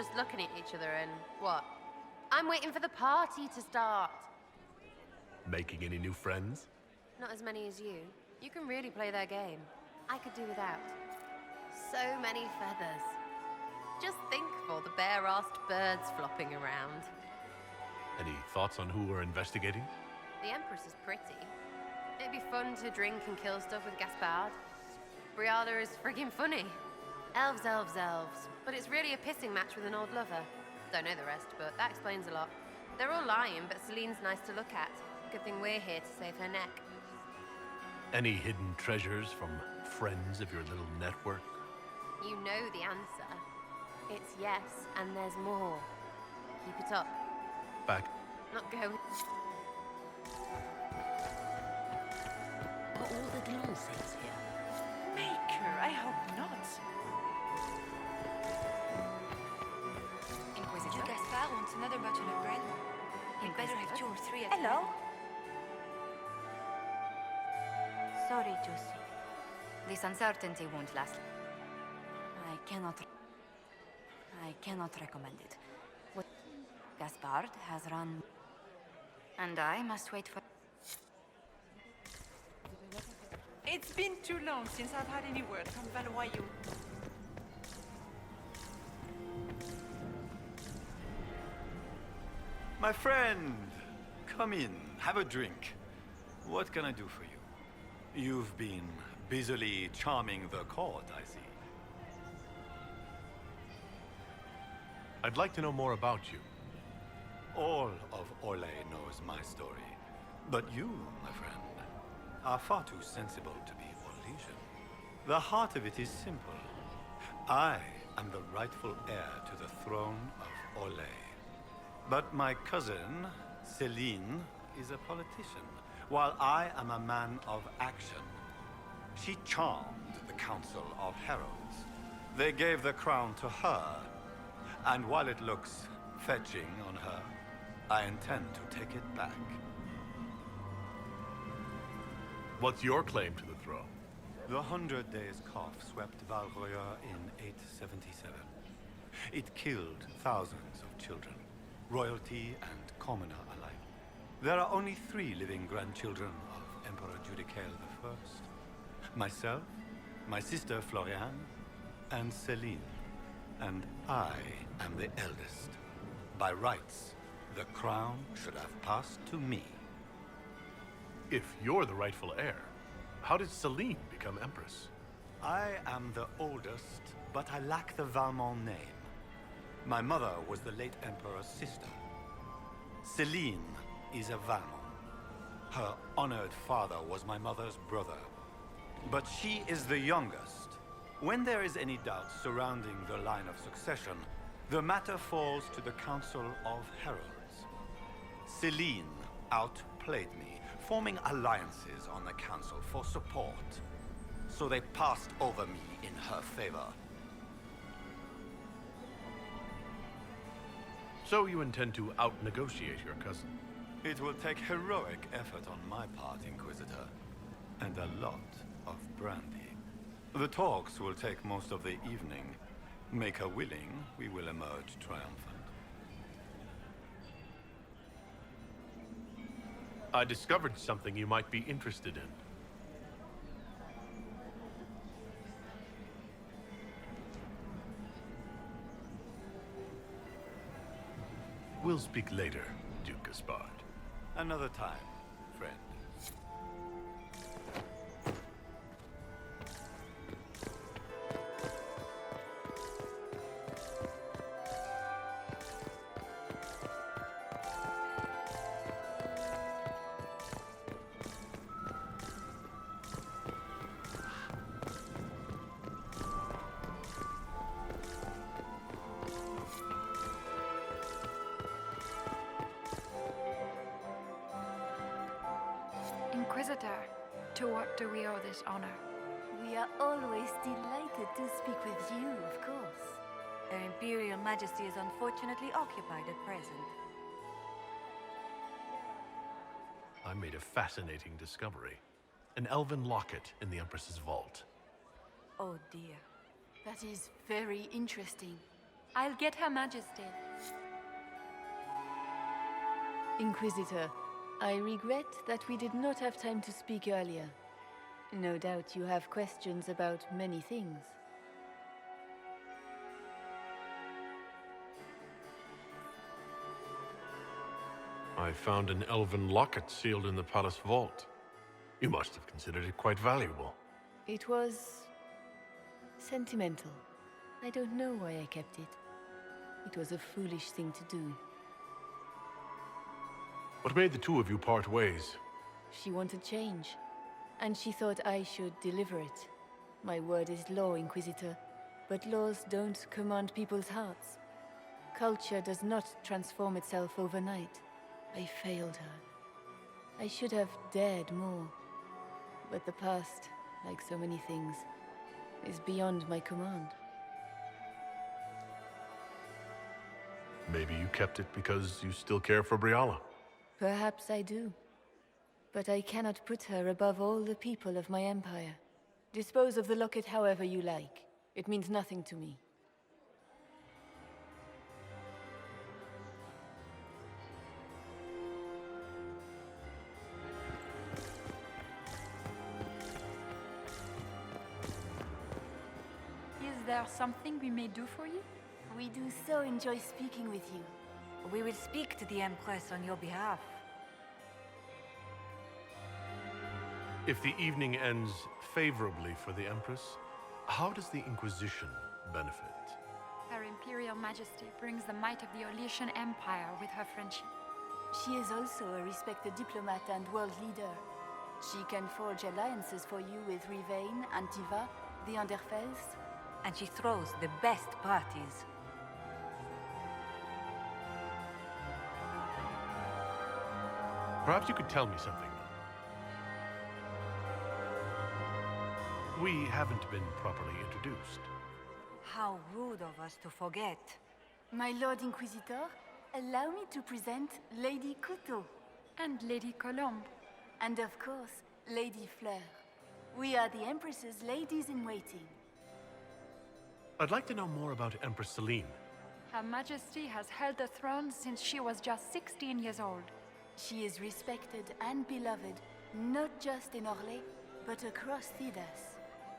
just looking at each other and what? I'm waiting for the party to start. Making any new friends? Not as many as you. You can really play their game. I could do without. So many feathers. Just think of all the bare-assed birds flopping around. Any thoughts on who we're investigating? The Empress is pretty. It'd be fun to drink and kill stuff with Gaspard. Briala is friggin' funny. Elves, elves, elves. But it's really a pissing match with an old lover. Don't know the rest, but that explains a lot. They're all lying, but Celine's nice to look at. Good thing we're here to save her neck. Any hidden treasures from friends of your little network? You know the answer. It's yes, and there's more. Keep it up. Back. Not going. Are all the gnomes here? Maker, I hope not. Inquisition. You Gaspard wants another bottle of bread? You'd better have 2 or 3 at Hello? Sorry, Josie. This uncertainty won't last. I cannot recommend it. What Gaspard has run, and I must wait for. It's been too long since I've had any word from Valois. My friend, come in, have a drink. What can I do for you? You've been busily charming the court, I see. I'd like to know more about you. All of Orlais knows my story. But you, my friend, are far too sensible to be Orlesian. The heart of it is simple. I am the rightful heir to the throne of Orlais. But my cousin, Celine, is a politician, while I am a man of action. She charmed the Council of Heralds. They gave the crown to her, and while it looks fetching on her, I intend to take it back. What's your claim to the throne? The 100 Days Cough swept Valroya in 877. It killed thousands of children, royalty and commoner alike. There are only 3 living grandchildren of Emperor Judicael I. Myself, my sister Floriane, and Celine. And I am the eldest. By rights, the crown should have passed to me. If you're the rightful heir, how did Celine become Empress? I am the oldest, but I lack the Valmont name. My mother was the late Emperor's sister. Celine is a Valmont. Her honored father was my mother's brother. But she is the youngest. When there is any doubt surrounding the line of succession, the matter falls to the Council of Heralds. Celine outplayed me, forming alliances on the Council for support. So they passed over me in her favor. So you intend to out-negotiate your cousin? It will take heroic effort on my part, Inquisitor, and a lot of brandy. The talks will take most of the evening. Make her willing, we will emerge triumphant. I discovered something you might be interested in. We'll speak later, Duke Gaspard. Another time, friend. Inquisitor, to what do we owe this honor? We are always delighted to speak with you, of course. Her Imperial Majesty is unfortunately occupied at present. I made a fascinating discovery. An elven locket in the Empress's vault. Oh dear. That is very interesting. I'll get Her Majesty. Inquisitor, I regret that we did not have time to speak earlier. No doubt you have questions about many things. I found an elven locket sealed in the palace vault. You must have considered it quite valuable. It was sentimental. I don't know why I kept it. It was a foolish thing to do. What made the two of you part ways? She wanted change, and she thought I should deliver it. My word is law, Inquisitor, but laws don't command people's hearts. Culture does not transform itself overnight. I failed her. I should have dared more. But the past, like so many things, is beyond my command. Maybe you kept it because you still care for Briala. Perhaps I do. But I cannot put her above all the people of my empire. Dispose of the locket however you like. It means nothing to me. Is there something we may do for you? We do so enjoy speaking with you. We will speak to the Empress on your behalf. If the evening ends favorably for the Empress, how does the Inquisition benefit? Her Imperial Majesty brings the might of the Orlesian Empire with her friendship. She is also a respected diplomat and world leader. She can forge alliances for you with Rivain, Antiva, the Underfells. And she throws the best parties. Perhaps you could tell me something. We haven't been properly introduced. How rude of us to forget. My Lord Inquisitor, allow me to present Lady Couteau. And Lady Colombe. And of course, Lady Fleur. We are the Empress's ladies-in-waiting. I'd like to know more about Empress Celine. Her Majesty has held the throne since she was just 16 years old. She is respected and beloved, not just in Orlais, but across Thedas.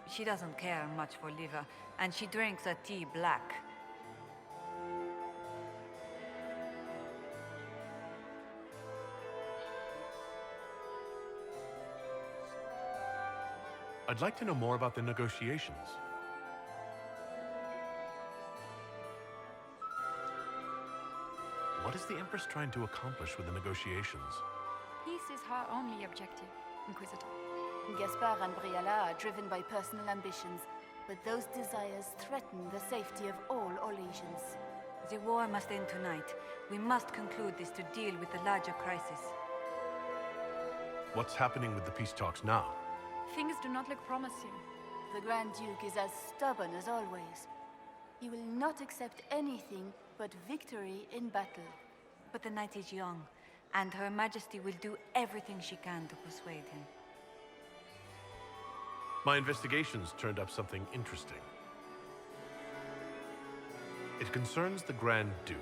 She doesn't care much for liver, and she drinks her tea black. I'd like to know more about the negotiations. What is the Empress trying to accomplish with the negotiations? Peace is her only objective, Inquisitor. Gaspard and Briala are driven by personal ambitions, but those desires threaten the safety of all Orlesians. The war must end tonight. We must conclude this to deal with the larger crisis. What's happening with the peace talks now? Things do not look promising. The Grand Duke is as stubborn as always. He will not accept anything but victory in battle. But the night is young, and Her Majesty will do everything she can to persuade him. My investigations turned up something interesting. It concerns the Grand Duke.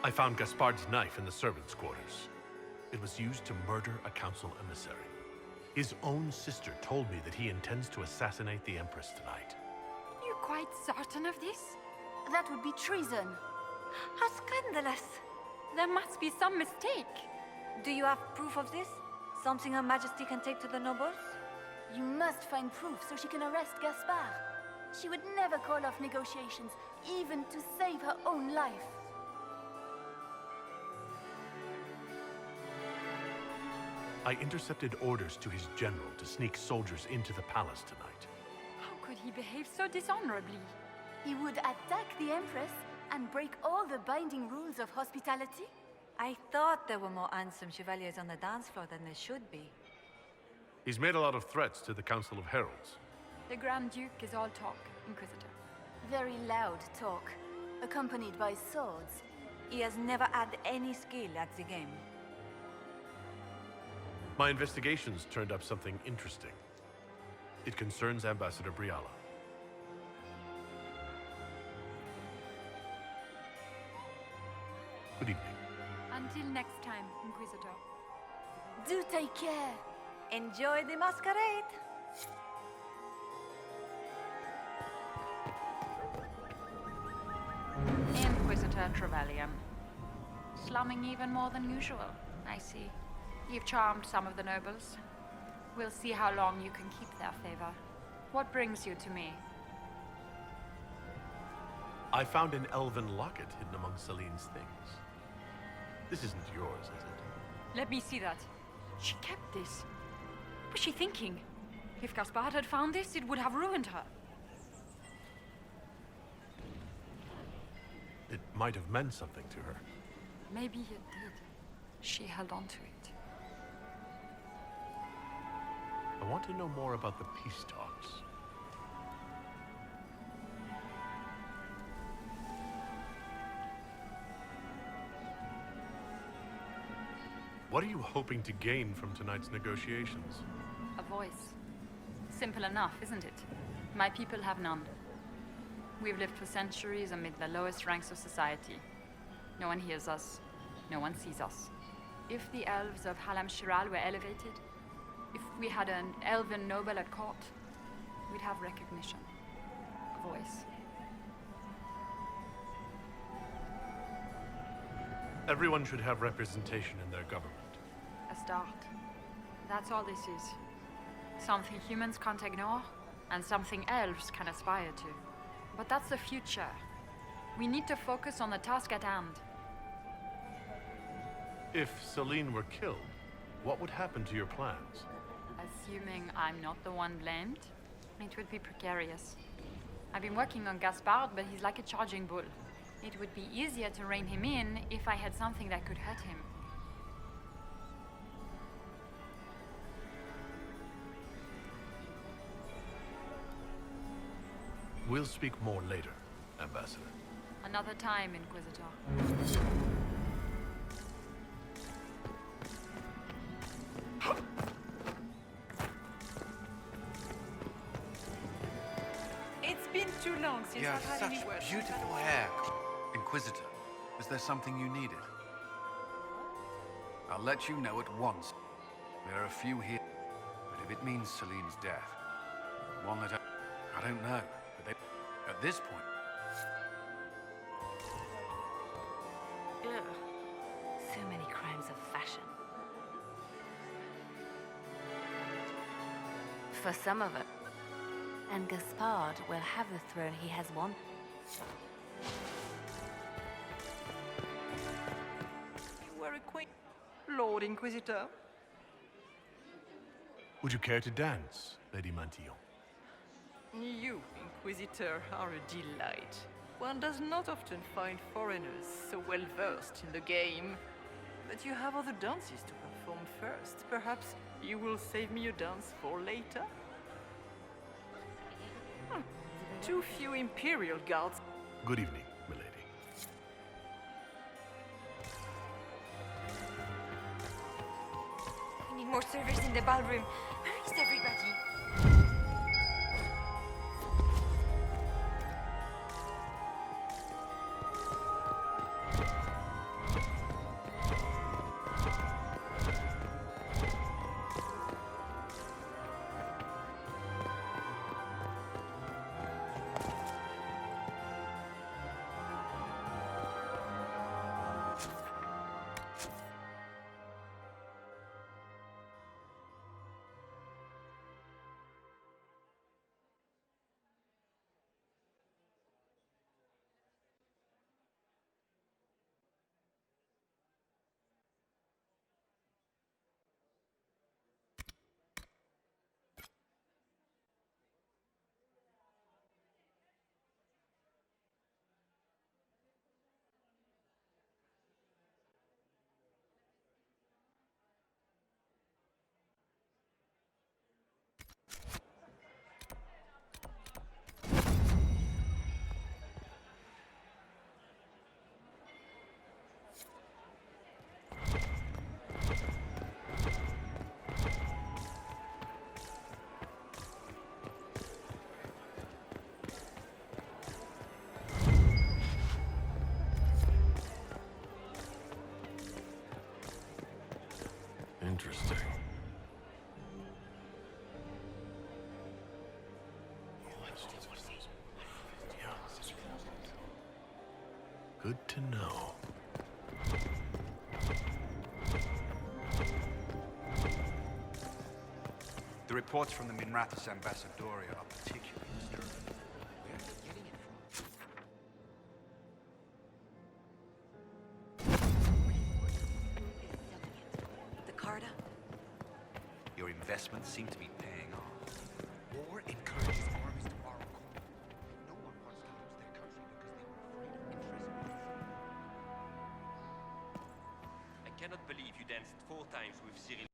I found Gaspard's knife in the servants' quarters. It was used to murder a council emissary. His own sister told me that he intends to assassinate the Empress tonight. You quite certain of this? That would be treason. How scandalous! There must be some mistake. Do you have proof of this? Something Her Majesty can take to the nobles? You must find proof so she can arrest Gaspard. She would never call off negotiations, even to save her own life. I intercepted orders to his general to sneak soldiers into the palace tonight. How could he behave so dishonorably? He would attack the Empress and break all the binding rules of hospitality? I thought there were more handsome chevaliers on the dance floor than there should be. He's made a lot of threats to the Council of Heralds. The Grand Duke is all talk, Inquisitor. Very loud talk, accompanied by swords. He has never had any skill at the game. My investigations turned up something interesting. It concerns Ambassador Briala. Good evening. Until next time, Inquisitor. Do take care. Enjoy the masquerade! Inquisitor Trevelyan. Slumming even more than usual, I see. You've charmed some of the nobles. We'll see how long you can keep their favor. What brings you to me? I found an elven locket hidden among Celine's things. This isn't yours, is it? Let me see that. She kept this. What was she thinking? If Gaspard had found this, it would have ruined her. It might have meant something to her. Maybe it did. She held on to it. I want to know more about the peace talks. What are you hoping to gain from tonight's negotiations? A voice. Simple enough, isn't it? My people have none. We've lived for centuries amid the lowest ranks of society. No one hears us. No one sees us. If the elves of Halam Shiral were elevated, if we had an elven noble at court, we'd have recognition. A voice. Everyone should have representation in their government. A start. That's all this is. Something humans can't ignore, and something elves can aspire to. But that's the future. We need to focus on the task at hand. If Celine were killed, what would happen to your plans? Assuming I'm not the one blamed, it would be precarious. I've been working on Gaspard, but he's like a charging bull. It would be easier to rein him in if I had something that could hurt him. We'll speak more later, Ambassador. Another time, Inquisitor. It's been too long since You have I've had such any words. beautiful hair. Inquisitor, is there something you needed? I'll let you know at once. There are a few here, but if it means Celine's death, one that I don't know, but they, at this point, Ugh. So many crimes of fashion. For some of it. And Gaspard will have the throne he has won. You were a queen, Lord Inquisitor. Would you care to dance, Lady Mantillon? You, Inquisitor, are a delight. One does not often find foreigners so well versed in the game. But you have other dances to perform first. Perhaps you will save me a dance for later? Too few Imperial guards. Good evening, milady. I need more servers in the ballroom. Where is everybody? Good to know. The reports from the Minrathous Ambassadoria are particularly disturbing. Where are you getting it from? The Carta? Your investments seem to be paying off. War encourages armies to borrow gold. No one wants to lose their country because they were afraid of imprisonment. I cannot believe you danced 4 times with Cyril.